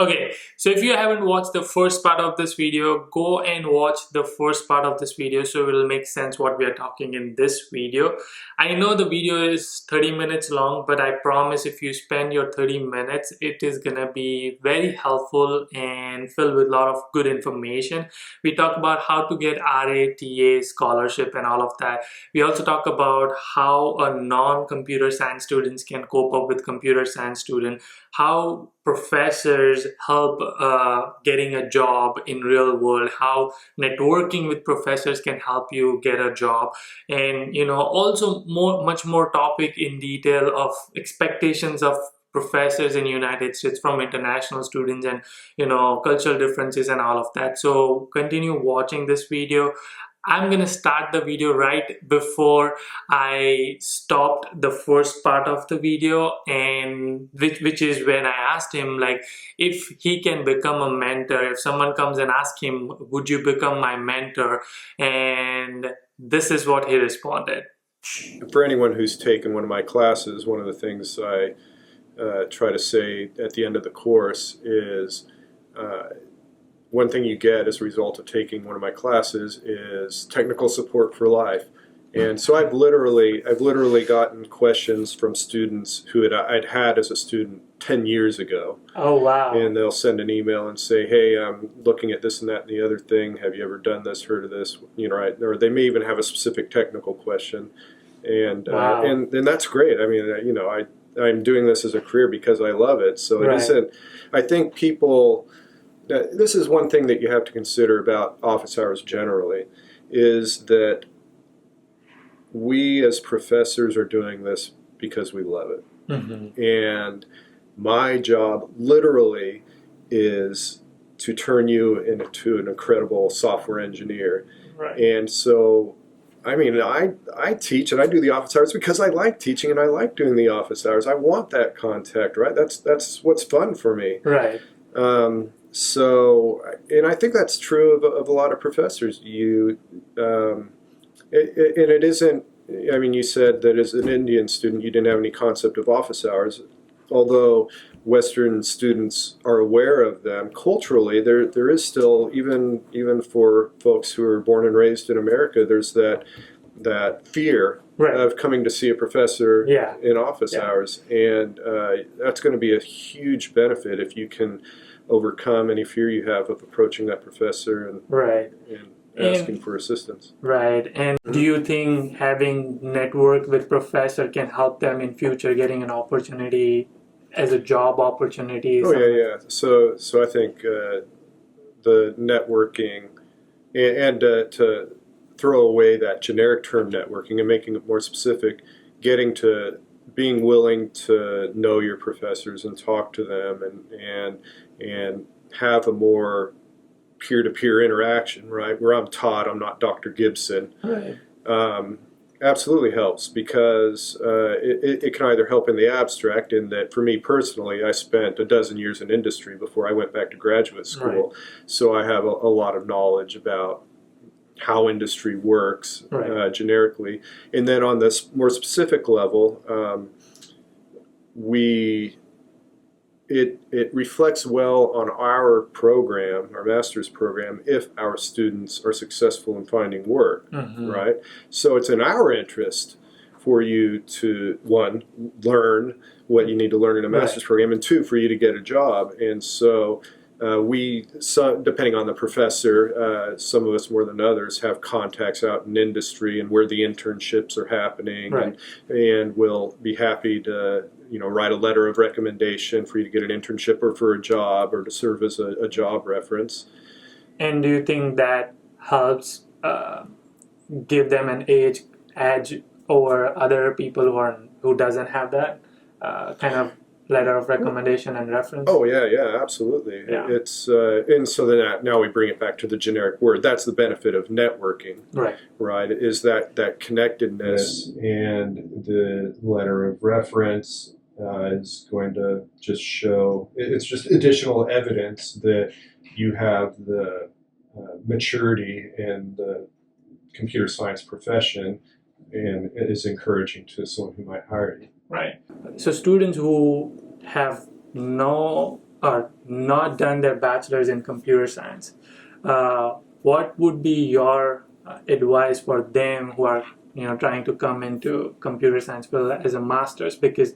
Okay, so if you haven't watched the first part of this video, go and watch the first part of this video so it will make sense what we are talking in this video. I know the video is 30 minutes long, but I promise if you spend your 30 minutes, it is gonna be very helpful and filled with a lot of good information. We talk about how to get RATA scholarship and all of that. We also talk about how a non-computer science students can cope up with computer science student, how professors help getting a job in real world, how networking with professors can help you get a job, and also much more topic in detail of expectations of professors in United States from international students, and cultural differences and all of that. So continue watching this video. I'm gonna start the video right before I stopped the first part of the video, and which is when I asked him, like, if he can become a mentor, if someone comes and asks him, would you become my mentor? And this is what he responded. For anyone who's taken one of my classes, one of the things I try to say at the end of the course is one thing you get as a result of taking one of my classes is technical support for life. And so I've literally gotten questions from students who I'd had as a student 10 years ago. Oh, wow. And they'll send an email and say, hey, I'm looking at this and that and the other thing. Have you ever done this, heard of this? Right? Or they may even have a specific technical question. And, wow. and that's great. I mean, I'm doing this as a career because I love it. So it isn't, I think people, this is one thing that you have to consider about office hours generally, is that we as professors are doing this because we love it. Mm-hmm. And my job literally is to turn you into an incredible software engineer. Right. And so, I mean, I teach and I do the office hours because I like teaching and I like doing the office hours. I want that contact, right? That's what's fun for me. Right. So, and I think that's true of a lot of professors. It isn't, I mean, you said that as an Indian student you didn't have any concept of office hours, although Western students are aware of them. Culturally, there is still, even for folks who are born and raised in America, there's that fear of coming to see a professor in office hours. And that's going to be a huge benefit if you can overcome any fear you have of approaching that professor and asking for assistance. Right. And do you think having network with professor can help them in future getting an opportunity as a job opportunity? Oh, yeah. So I think the networking and to throw away that generic term networking and making it more specific, getting to being willing to know your professors and talk to them and have a more peer-to-peer interaction, right? Where I'm Todd, I'm not Dr. Gibson. Right. Absolutely helps because it can either help in the abstract, in that for me personally, I spent a dozen years in industry before I went back to graduate school. Right. So I have a lot of knowledge about how industry works generically. And then on this more specific level, it reflects well on our program, our master's program, if our students are successful in finding work, right? So it's in our interest for you to, one, learn what you need to learn in a master's program, and two, for you to get a job. And so depending on the professor, some of us more than others have contacts out in industry and where the internships are happening, and we'll be happy to write a letter of recommendation for you to get an internship or for a job or to serve as a job reference. And do you think that helps give them an edge over other people who doesn't have that kind of letter of recommendation and reference? Oh yeah, absolutely. Yeah. It's and so then now we bring it back to the generic word. That's the benefit of networking, right? Is that connectedness, and the letter of reference is going to just show, it's just additional evidence that you have the maturity in the computer science profession, and it is encouraging to someone who might hire you. Right. So students who have no or not done their bachelor's in computer science, what would be your advice for them who are trying to come into computer science field as a master's? Because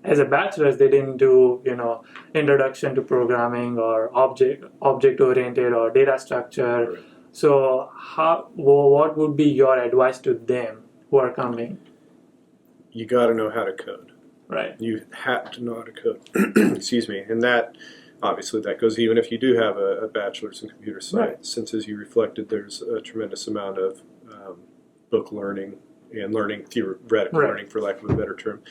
as a bachelor's they didn't do introduction to programming or object oriented or data structure. Right. So what would be your advice to them who are coming? You got to know how to code. Right. You have to know how to code. Excuse me. And that, obviously, that goes even if you do have a bachelor's in computer science. Right. Since, as you reflected, there's a tremendous amount of book learning and theoretical Right. learning, for lack of a better term.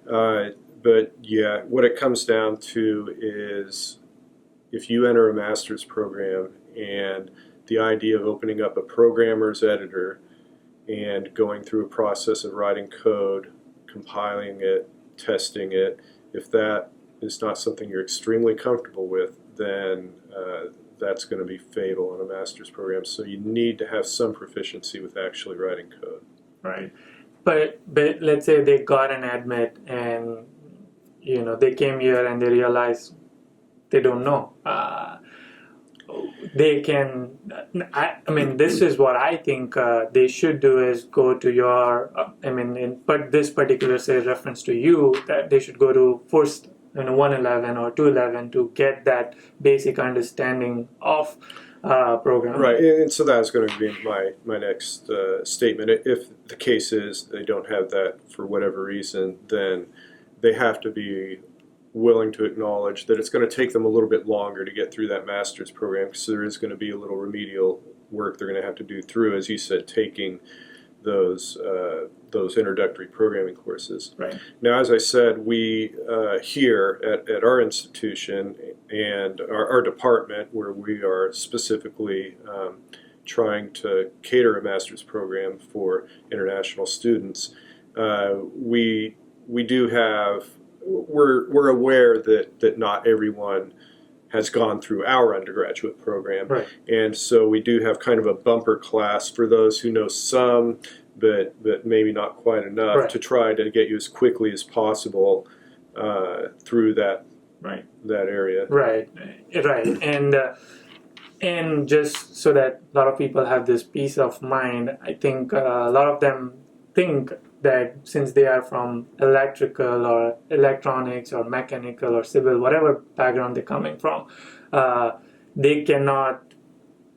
But yeah, what it comes down to is if you enter a master's program and the idea of opening up a programmer's editor and going through a process of writing code, compiling it, testing it, if that is not something you're extremely comfortable with, then that's going to be fatal in a master's program. So you need to have some proficiency with actually writing code. Right. But let's say they got an admit and they came here and they realize they don't know. They can. I mean, this is what I think they should do is go to your. But this particular say reference to you that they should go to first 111 or 211 to get that basic understanding of programming. Right, and so that's going to be my next statement. If the case is they don't have that for whatever reason, then they have to be willing to acknowledge that it's going to take them a little bit longer to get through that master's program, because there is going to be a little remedial work they're going to have to do through, as you said, taking those introductory programming courses. Right. Now, as I said, we here at our institution and our department, where we are specifically trying to cater a master's program for international students, we do have. We're aware that not everyone has gone through our undergraduate program, Right. and so we do have kind of a bumper class for those who know some, but maybe not quite enough, Right. to try to get you as quickly as possible through that area. Right. And just so that a lot of people have this peace of mind, I think a lot of them think that since they are from electrical or electronics or mechanical or civil, whatever background they're coming from, they cannot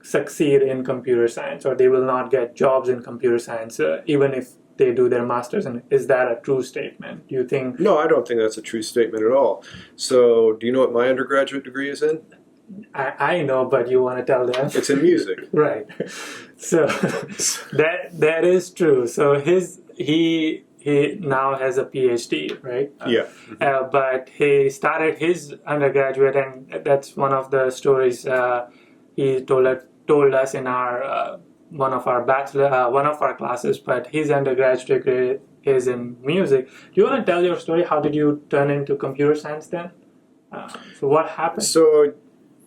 succeed in computer science, or they will not get jobs in computer science, even if they do their master's. And is that a true statement? Do you think? No, I don't think that's a true statement at all. So, do you know what my undergraduate degree is in? I know, but you want to tell them? It's in music. Right. So that is true. So he now has a PhD, right? Yeah. But he started his undergraduate, and that's one of the stories he told us in our one of our classes. But his undergraduate degree is in music. Do you want to tell your story? How did you turn into computer science then? So what happened? So,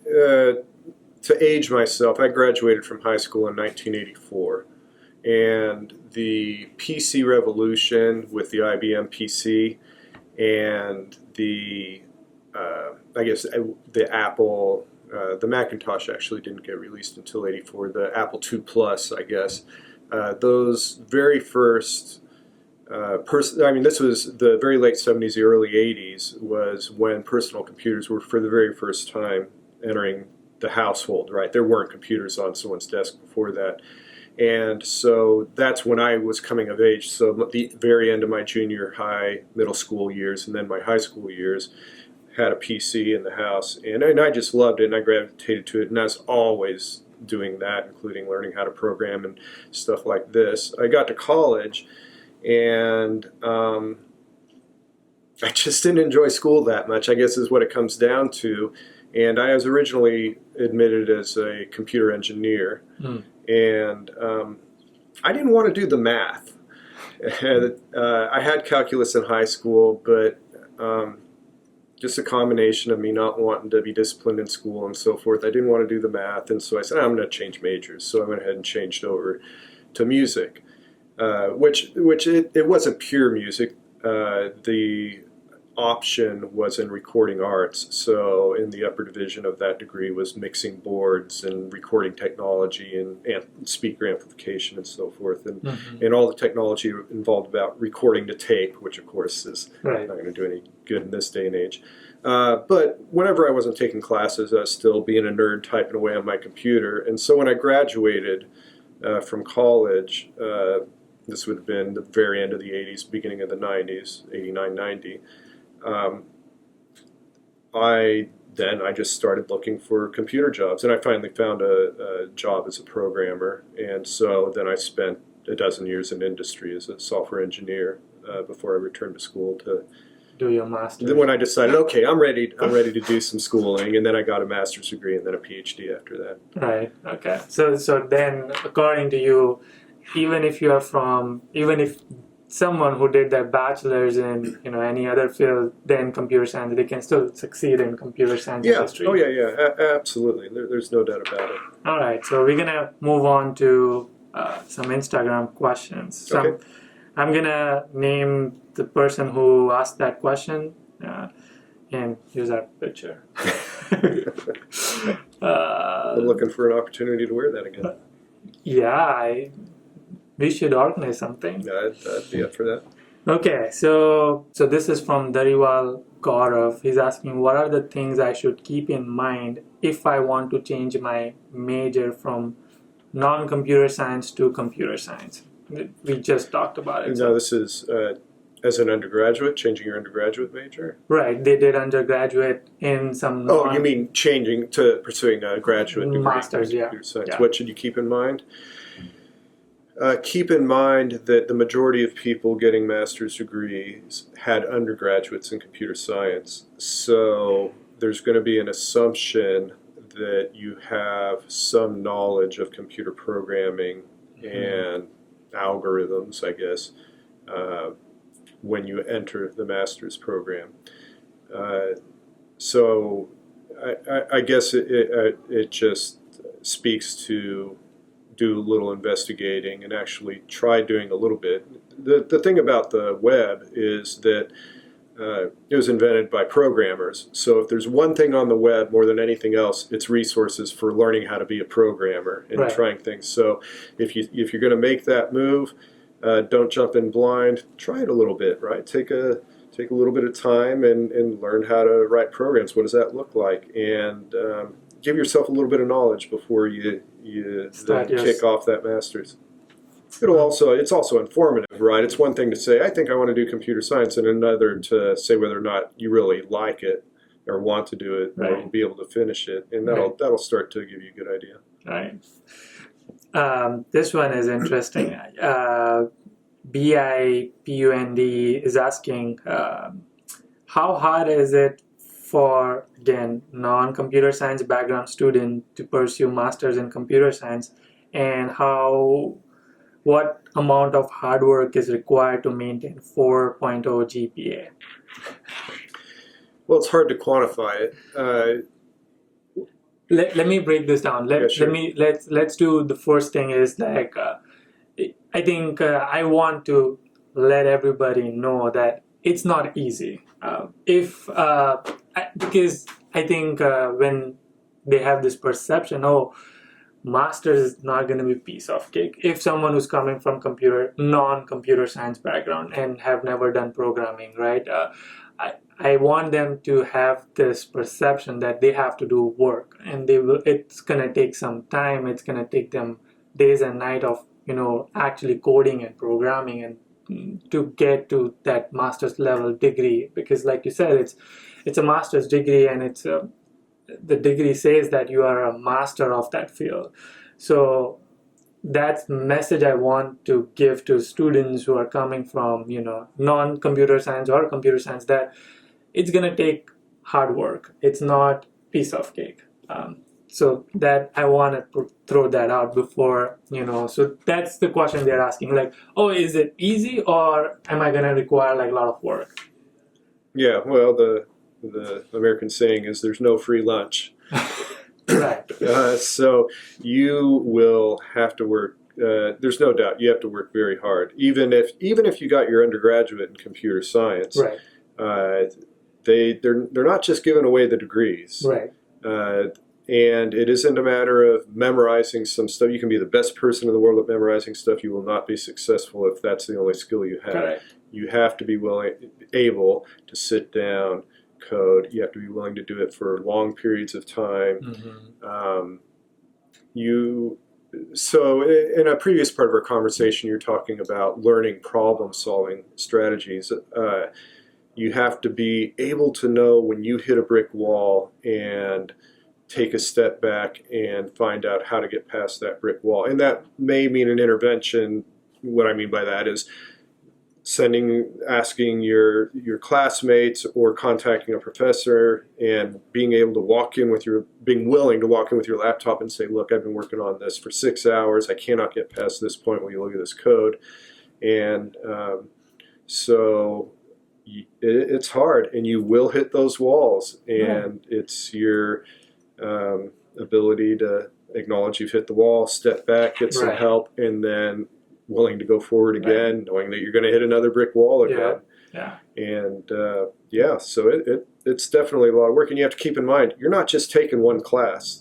to age myself, I graduated from high school in 1984, and the PC revolution with the IBM PC and the Apple, the Macintosh actually didn't get released until '84. The Apple II Plus, I guess, those very first. This was the very late '70s, the early '80s, was when personal computers were for the very first time entering the household, right? There weren't computers on someone's desk before that. And so that's when I was coming of age. So at the very end of my junior high, middle school years, and then my high school years, had a PC in the house. And I just loved it, and I gravitated to it. And I was always doing that, including learning how to program and stuff like this. I got to college, and I just didn't enjoy school that much, I guess is what it comes down to. And I was originally admitted as a computer engineer, and I didn't want to do the math. I had calculus in high school, but just a combination of me not wanting to be disciplined in school and so forth, I didn't want to do the math, and so I said, I'm going to change majors. So I went ahead and changed over to music, which it wasn't pure music. option was in recording arts. So in the upper division of that degree was mixing boards and recording technology and speaker amplification and so forth, and all the technology involved about recording to tape, which of course is not going to do any good in this day and age. But whenever I wasn't taking classes, I was still being a nerd typing away on my computer. And so when I graduated from college, this would have been the very end of the 80s, beginning of the 90s, 89, 90. I just started looking for computer jobs, and I finally found a job as a programmer. And so then I spent a dozen years in industry as a software engineer before I returned to school to do your master's. Then when I decided, okay, I'm ready to do some schooling, and then I got a master's degree and then a PhD after that. Right. Okay. So then, according to you, even if someone who did their bachelor's in any other field than computer science, they can still succeed in computer science industry. Oh yeah, absolutely. There's no doubt about it. All right, so we're gonna move on to some Instagram questions. So okay. I'm gonna name the person who asked that question, and here's our picture. I'm looking for an opportunity to wear that again. Yeah, we should organize something. Yeah, I'd be up for that. Okay, so this is from Dariwal Gaurav. He's asking, what are the things I should keep in mind if I want to change my major from non-computer science to computer science? We just talked about it. No, this is as an undergraduate, changing your undergraduate major? Right, they did undergraduate in some... Oh, you mean changing to pursuing a graduate degree? Master's, in computer science. Yeah. What should you keep in mind? Keep in mind that the majority of people getting master's degrees had undergraduates in computer science. So there's going to be an assumption that you have some knowledge of computer programming and algorithms, I guess, when you enter the master's program. So I guess it just speaks to do a little investigating and actually try doing a little bit. The thing about the web is that it was invented by programmers. So if there's one thing on the web more than anything else, it's resources for learning how to be a programmer and trying things. So if you're going to make that move, don't jump in blind. Try it a little bit, right? Take a little bit of time and learn how to write programs. What does that look like? And give yourself a little bit of knowledge before you then kick off that master's. It's also informative, right? It's one thing to say, I think I want to do computer science, and another to say whether or not you really like it or want to do it or be able to finish it, and that'll start to give you a good idea. Right. This one is interesting. BIPUND is asking, how hard is it for, again, non-computer science background student to pursue masters in computer science, and what amount of hard work is required to maintain 4.0 GPA? Well, it's hard to quantify it. Let me break this down. Let's do the first thing is like I think I want to let everybody know that it's not easy. Because I think when they have this perception, master's is not going to be a piece of cake. If someone who's coming from non-computer science background and have never done programming, right? I want them to have this perception that they have to do work, and it's going to take some time. It's going to take them days and night of actually coding and programming and to get to that master's level degree, because like you said, it's a master's degree, and it's the degree says that you are a master of that field. So that's the message I want to give to students who are coming from non-computer science or computer science, that it's gonna take hard work. It's not piece of cake. So that I want to throw that out before, so that's the question they're asking, like, is it easy, or am I gonna require like a lot of work? Yeah, well, the American saying is there's no free lunch. Right. So you will have to work. There's no doubt you have to work very hard. Even if you got your undergraduate in computer science, they're not just giving away the degrees. Right. And it isn't a matter of memorizing some stuff. You can be the best person in the world at memorizing stuff. You will not be successful if that's the only skill you have. Correct. You have to be able to sit down, code. You have to be willing to do it for long periods of time. Mm-hmm. So in a previous part of our conversation, you're talking about learning problem-solving strategies. You have to be able to know when you hit a brick wall and take a step back and find out how to get past that brick wall. And that may mean an intervention. What I mean by that is asking your classmates or contacting a professor and being willing to walk in with your laptop and say, look, I've been working on this for 6 hours. I cannot get past this point. Will you look at this code? And so it's hard, and you will hit those walls, and it's your ability to acknowledge you've hit the wall, step back, get some help, and then willing to go forward again, knowing that you're going to hit another brick wall again. Yeah. And so it's definitely a lot of work, and you have to keep in mind you're not just taking one class.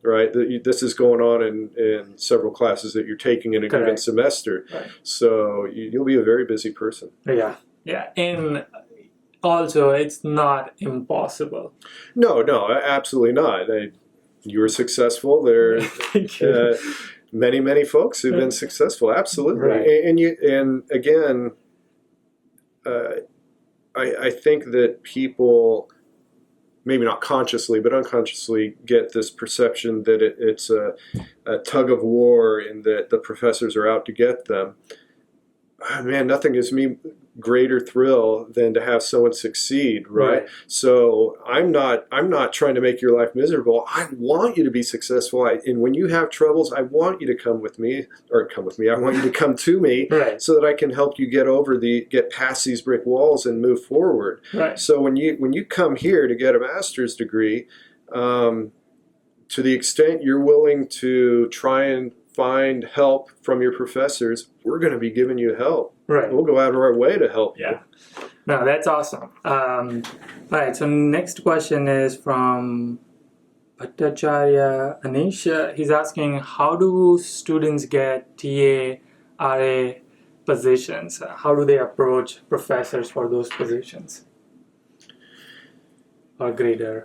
Right. This is going on in several classes that you're taking in a given semester. So you'll be a very busy person. Yeah, and also it's not impossible. No, absolutely not. You were successful. There are many folks who've been successful. Absolutely. And again, I think that people, maybe not consciously, but unconsciously, get this perception that it's a tug of war and that the professors are out to get them. Man, nothing gives me greater thrill than to have someone succeed, right? So I'm not trying to make your life miserable. I want you to be successful. And when you have troubles, I want you to come with me. I want you to come to me so that I can help you get past these brick walls and move forward. So when you come here to get a master's degree, to the extent you're willing to try and find help from your professors, we're going to be giving you help. We'll go out of our way to help you. No, that's awesome. Right, so next question is from Bhattacharya Anish. He's asking, how do students get TA, RA positions? How do they approach professors for those positions? Or grader?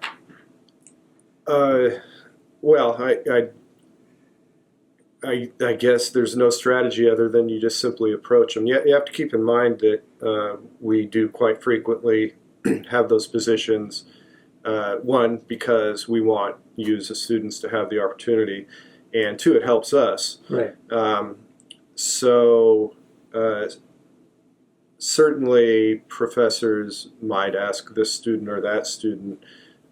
Well, I guess there's no strategy other than you just simply approach them. You have to keep in mind that we do quite frequently have those positions, one, because we want you as students to have the opportunity, and two, it helps us. Certainly professors might ask this student or that student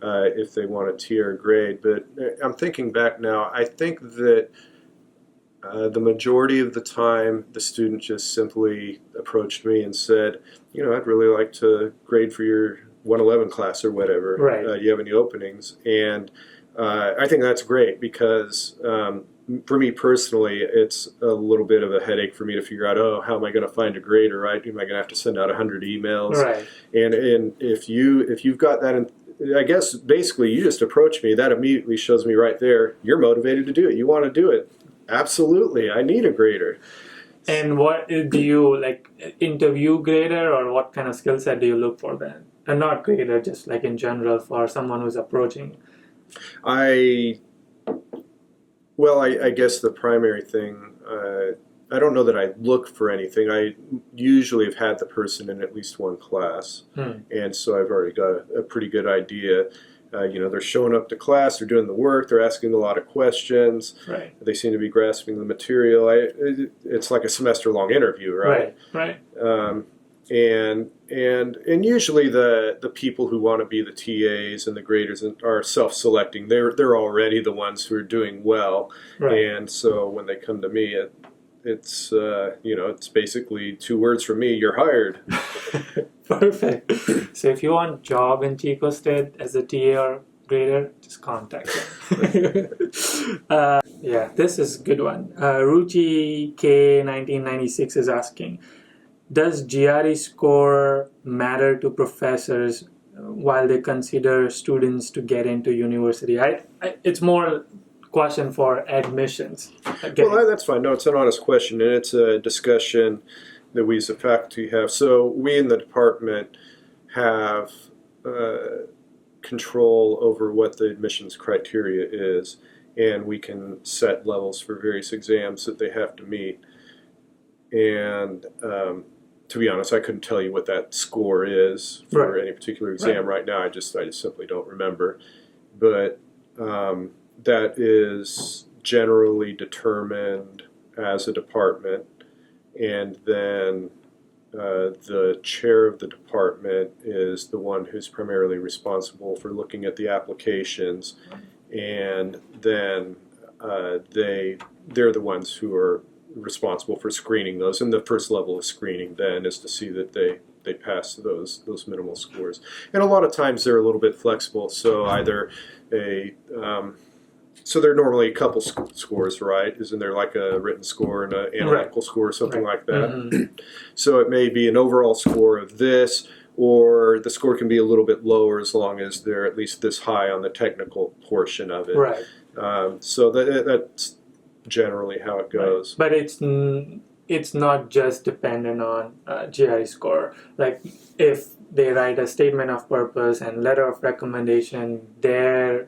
if they want a tier grade, but I'm thinking back now, I think that the majority of the time, the student just simply approached me and said, I'd really like to grade for your 111 class or whatever. Do you have any openings? And I think that's great because for me personally, it's a little bit of a headache for me to figure out, how am I going to find a grader, right? Am I going to have to send out 100 emails? And if you've got that, I guess basically you just approach me, that immediately shows me right there, you're motivated to do it. You want to do it. Absolutely, I need a grader. And what do you interview grader, or what kind of skill set do you look for then? And not grader, just in general for someone who's approaching. I guess the primary thing, I don't know that I look for anything. I usually have had the person in at least one class, and so I've already got a pretty good idea. They're showing up to class, they're doing the work, they're asking a lot of questions. They seem to be grasping the material. It's like a semester-long interview, right? And usually the people who want to be the TAs and the graders are self-selecting. They're already the ones who are doing well, and so when they come to me, it's it's basically 2 words from me: you're hired. Perfect. So if you want a job in Chico State as a TA or grader, just contact them. This is a good one. Ruchi K1996 is asking, does GRE score matter to professors while they consider students to get into university? It's more question for admissions. Well, that's fine. No, it's an honest question, and it's a discussion that we as a faculty have. So we in the department have control over what the admissions criteria is, and we can set levels for various exams that they have to meet. And to be honest, I couldn't tell you what that score is for any particular exam right now. I just simply don't remember. But that is generally determined as a department, and then the chair of the department is the one who's primarily responsible for looking at the applications, and then they're the ones who are responsible for screening those. And the first level of screening then is to see that they pass those minimal scores. And a lot of times they're a little bit flexible. So either so there are normally a couple scores, right? Isn't there like a written score and an analytical score or something like that? So it may be an overall score of this, or the score can be a little bit lower as long as they're at least this high on the technical portion of it. So that's generally how it goes. But it's not just dependent on GRE score. Like if they write a statement of purpose and letter of recommendation, their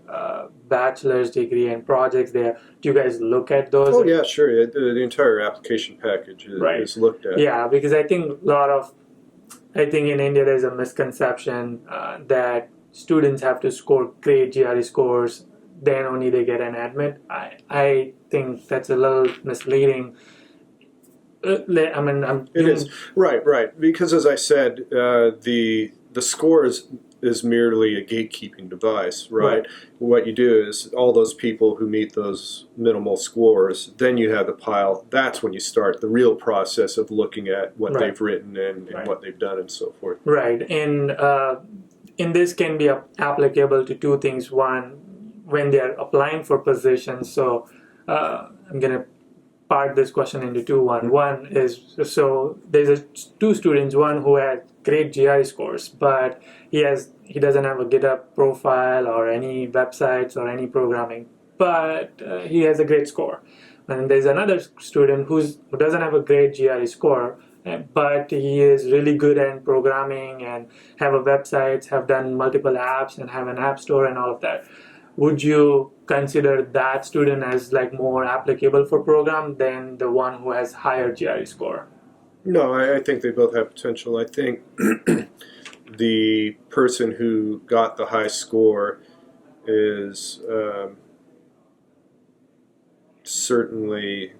bachelor's degree and projects there, do you guys look at those? Oh yeah, sure. The entire application package is looked at. Yeah, because I think in India there's a misconception that students have to score great GRE scores, then only they get an admit. I think that's a little misleading. It is right because, as I said, the score is merely a gatekeeping device, right? What you do is all those people who meet those minimal scores, then you have the pile. That's when you start the real process of looking at what they've written and what they've done and so forth. And this can be applicable to two things. One, when they are applying for positions. So I'm gonna part this question into two. One is, so there's two students, one who had great GRE scores, but he doesn't have a GitHub profile or any websites or any programming, but he has a great score. And there's another student who doesn't have a great GRE score, but he is really good at programming and have a website, have done multiple apps and have an app store and all of that. Would you consider that student as like more applicable for program than the one who has higher GRE score? No, I think they both have potential. I think the person who got the high score is certainly,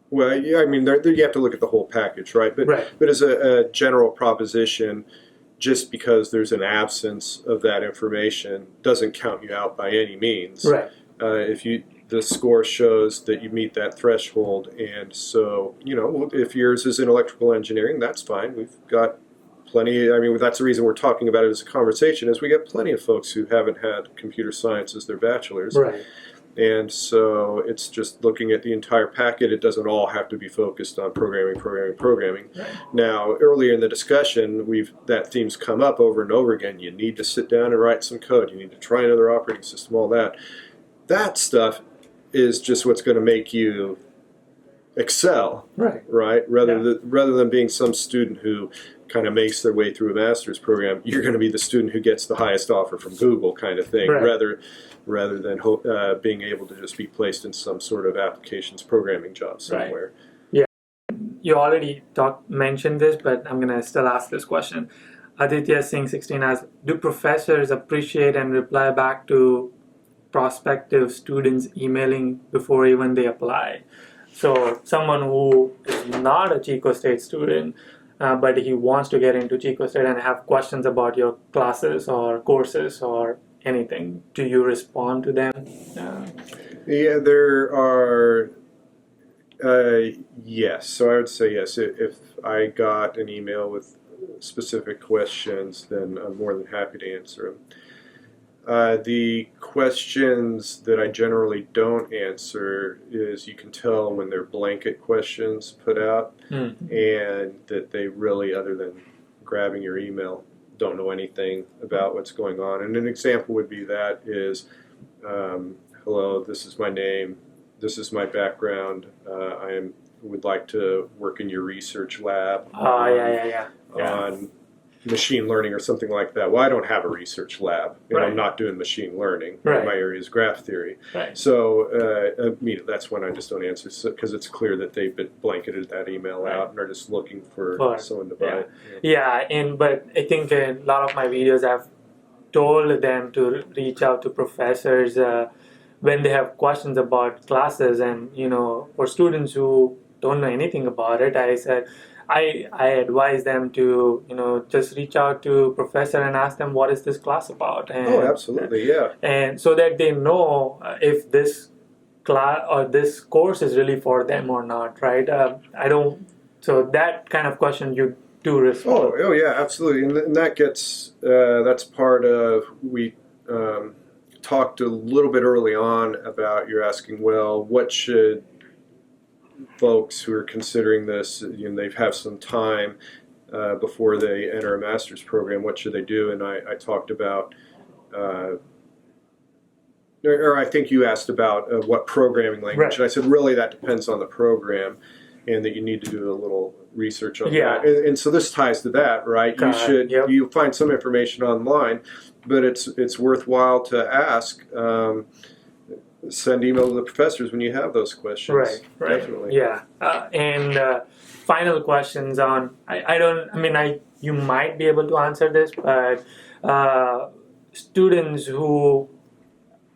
well, yeah, I mean, you have to look at the whole package, right? But as a general proposition, just because there's an absence of that information doesn't count you out by any means. If the score shows that you meet that threshold, and so, if yours is in electrical engineering, that's fine. We've got plenty. I mean, that's the reason we're talking about it as a conversation, is we get plenty of folks who haven't had computer science as their bachelor's. And so it's just looking at the entire packet. It doesn't all have to be focused on programming. Now, earlier in the discussion, that theme's come up over and over again. You need to sit down and write some code. You need to try another operating system, all that. That stuff is just what's going to make you excel, right? Rather than being some student who kind of makes their way through a master's program, you're going to be the student who gets the highest offer from Google kind of thing, rather than being able to just be placed in some sort of applications programming job somewhere. Yeah, you already mentioned this, but I'm going to still ask this question. Aditya Singh 16 asks, do professors appreciate and reply back to prospective students emailing before even they apply? So someone who is not a Chico State student, but he wants to get into Chico State and have questions about your classes or courses or anything, do you respond to them? Yeah, there are, yes. So I would say yes. If I got an email with specific questions, then I'm more than happy to answer The questions that I generally don't answer is you can tell when they're blanket questions put out and that they really, other than grabbing your email, don't know anything about what's going on. And an example would be that is, hello, this is my name, this is my background, would like to work in your research lab on machine learning or something like that. Well, I don't have a research lab. I'm not doing machine learning. My area is graph theory. So that's when I just don't answer, because it's clear that they've been blanketed that email out and are just looking for someone to buy it. But I think a lot of my videos I've told them to reach out to professors when they have questions about classes, and for students who don't know anything about it, I said I advise them to just reach out to professor and ask them what is this class about. And, absolutely, yeah. And so that they know if this class or this course is really for them or not, right? So that kind of question you do respond. Oh yeah, absolutely, and that gets that's part of we talked a little bit early on about you're asking, well, what should folks who are considering this, they have some time before they enter a master's program, what should they do? And I talked about, or I think you asked about what programming language, and I said really that depends on the program, and that you need to do a little research on that. And so this ties to that, right? You find some information online, but it's worthwhile to ask. Send email to the professors when you have those questions. Right. Definitely. Yeah. And final questions on. You might be able to answer this, but students who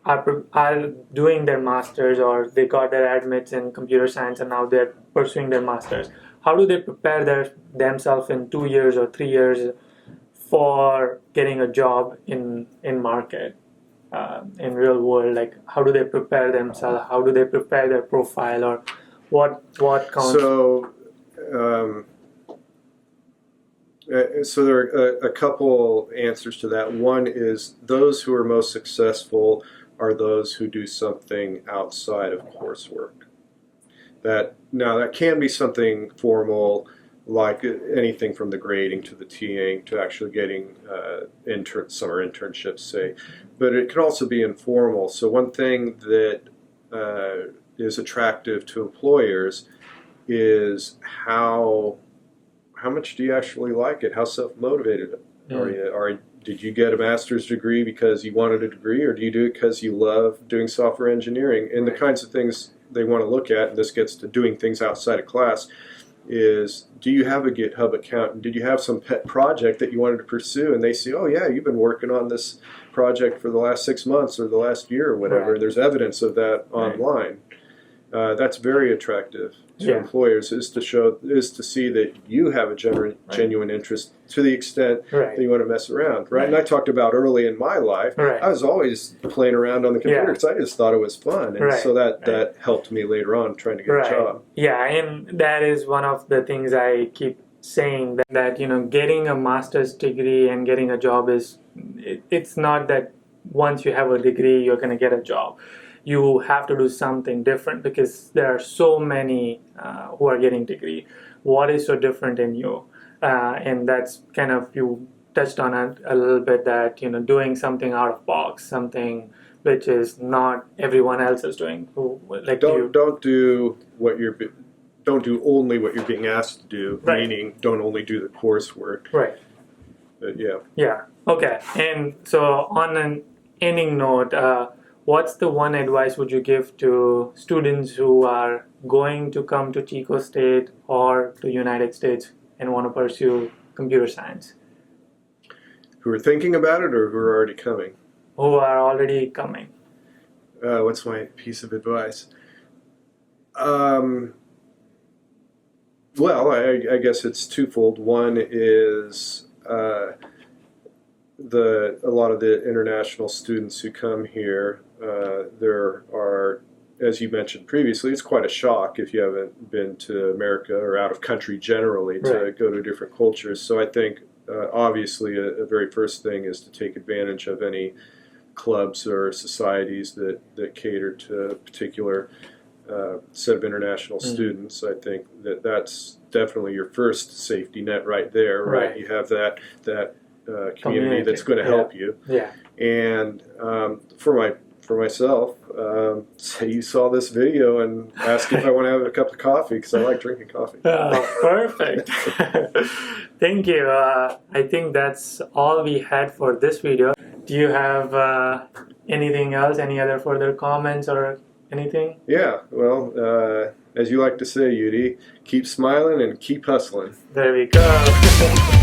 are doing their masters, or they got their admits in computer science and now they're pursuing their masters, how do they prepare themselves in 2 years or 3 years for getting a job in market? In real world, like how do they prepare themselves? How do they prepare their profile, or what counts? So there are a couple answers to that. One is those who are most successful are those who do something outside of coursework. That can be something formal, like anything from the grading to the TAing to actually getting summer internships, say. But it can also be informal. So one thing that is attractive to employers is how much do you actually like it? How self-motivated are you? Did you get a master's degree because you wanted a degree, or do you do it because you love doing software engineering? And the kinds of things they want to look at, and this gets to doing things outside of class, is do you have a GitHub account, and did you have some pet project that you wanted to pursue, and they see, oh yeah, you've been working on this project for the last 6 months or the last year or whatever, and there's evidence of that online. That's very attractive to employers, is to see that you have a genuine interest to the extent that you want to mess around, right? And I talked about early in my life, I was always playing around on the computer because I just thought it was fun, and so that helped me later on trying to get a job. Yeah, and that is one of the things I keep saying, that getting a master's degree and getting a job it's not that once you have a degree you're going to get a job. You have to do something different, because there are so many who are getting degree. What is so different in you? And that's kind of, you touched on it a little bit, that doing something out of box, something which is not everyone else is doing. Don't do only what you're being asked to do. Meaning, don't only do the coursework. Right. Yeah. Okay. And so on an ending note, what's the one advice would you give to students who are going to come to Chico State or to United States and want to pursue computer science? Who are thinking about it, or who are already coming? Who are already coming. What's my piece of advice? Well, I guess it's twofold. One is a lot of the international students who come here, there are, as you mentioned previously, it's quite a shock if you haven't been to America or out of country generally to go to different cultures. So I think obviously a very first thing is to take advantage of any clubs or societies that cater to a particular set of international students. I think that's definitely your first safety net right there, right? You have that community that's going to help you. Yeah. And for myself, say you saw this video and ask if I want to have a cup of coffee, because I like drinking coffee. Oh, perfect. Thank you. I think that's all we had for this video. Do you have anything else, any other further comments or anything? Yeah, well, as you like to say, Yudi, keep smiling and keep hustling. There we go.